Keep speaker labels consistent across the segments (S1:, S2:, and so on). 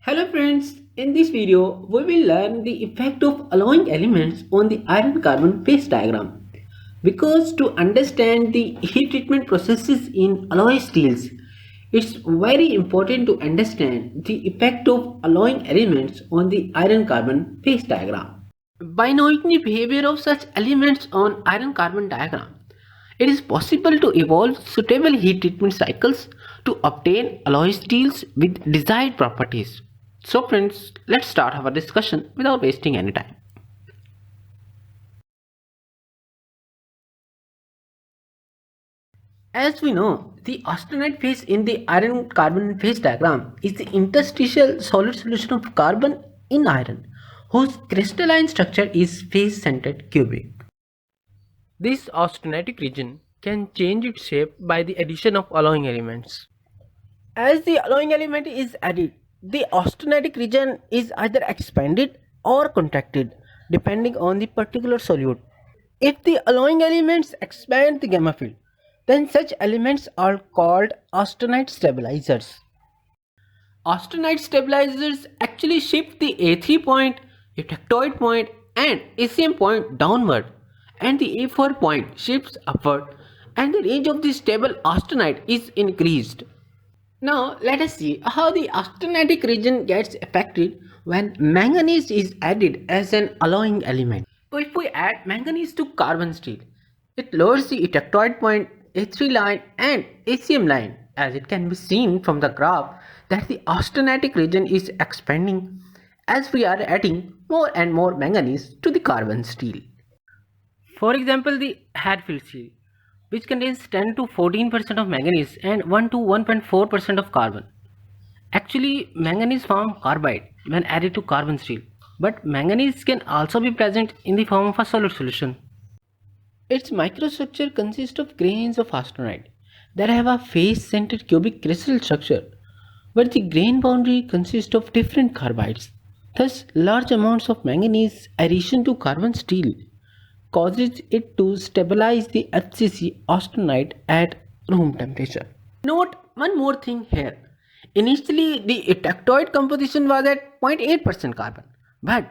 S1: Hello friends, in this video we will learn the effect of alloying elements on the iron-carbon phase diagram. Because to understand the heat treatment processes in alloy steels, it's very important to understand the effect of alloying elements on the iron-carbon phase diagram. By knowing the behavior of such elements on iron-carbon diagram, it is possible to evolve suitable heat treatment cycles to obtain alloy steels with desired properties. So friends, let's start our discussion without wasting any time. As we know, the austenite phase in the iron-carbon phase diagram is the interstitial solid solution of carbon in iron, whose crystalline structure is phase-centered cubic. This austenitic region can change its shape by the addition of alloying elements. As the alloying element is added, the austenitic region is either expanded or contracted depending on the particular solute. If the alloying elements expand the gamma field, then such elements are called austenite stabilizers. Austenite stabilizers actually shift the A3 point, eutectoid point and ACM point downward, and the A4 point shifts upward, and the range of the stable austenite is increased. Now let us see how the austenitic region gets affected when manganese is added as an alloying element. So if we add manganese to carbon steel, it lowers the eutectoid point, A3 line and ACM line, as it can be seen from the graph that the austenitic region is expanding as we are adding more and more manganese to the carbon steel. For example, the Hadfield steel, which contains 10 to 14% of manganese and 1 to 1.4% of carbon. Actually, manganese forms carbide when added to carbon steel, but manganese can also be present in the form of a solid solution. Its microstructure consists of grains of austenite that have a face-centered cubic crystal structure, where the grain boundary consists of different carbides. Thus, large amounts of manganese addition to carbon steel causes it to stabilize the HCC austenite at room temperature. Note one more thing here. Initially, the eutectoid composition was at 0.8% carbon, but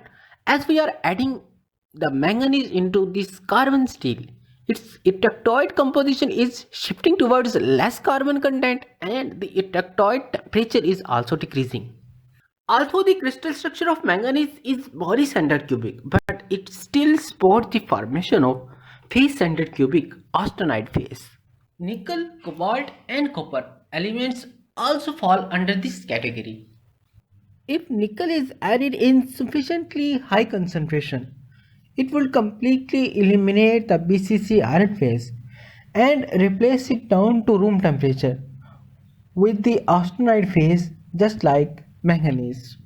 S1: as we are adding the manganese into this carbon steel, its eutectoid composition is shifting towards less carbon content and the eutectoid temperature is also decreasing. Although the crystal structure of manganese is body-centered cubic, but it still supports the formation of face-centered cubic austenite phase. Nickel, cobalt and copper elements also fall under this category. If nickel is added in sufficiently high concentration, it will completely eliminate the BCC iron phase and replace it down to room temperature with the austenite phase, just like manganese.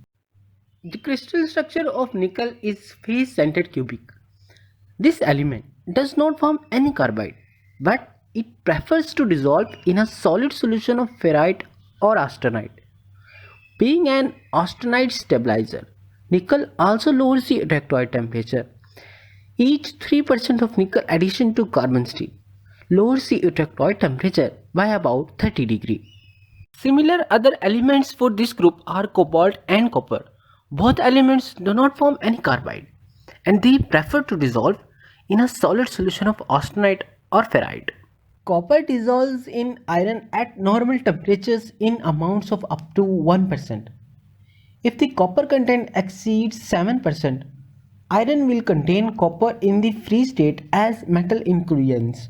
S1: The crystal structure of nickel is face-centered cubic. This element does not form any carbide, but it prefers to dissolve in a solid solution of ferrite or austenite. Being an austenite stabilizer, nickel also lowers the eutectoid temperature. Each 3% of nickel addition to carbon steel lowers the eutectoid temperature by about 30 degrees. Similar other elements for this group are cobalt and copper. Both elements do not form any carbide, and they prefer to dissolve in a solid solution of austenite or ferrite. Copper dissolves in iron at normal temperatures in amounts of up to 1%. If the copper content exceeds 7%, iron will contain copper in the free state as metal inclusions.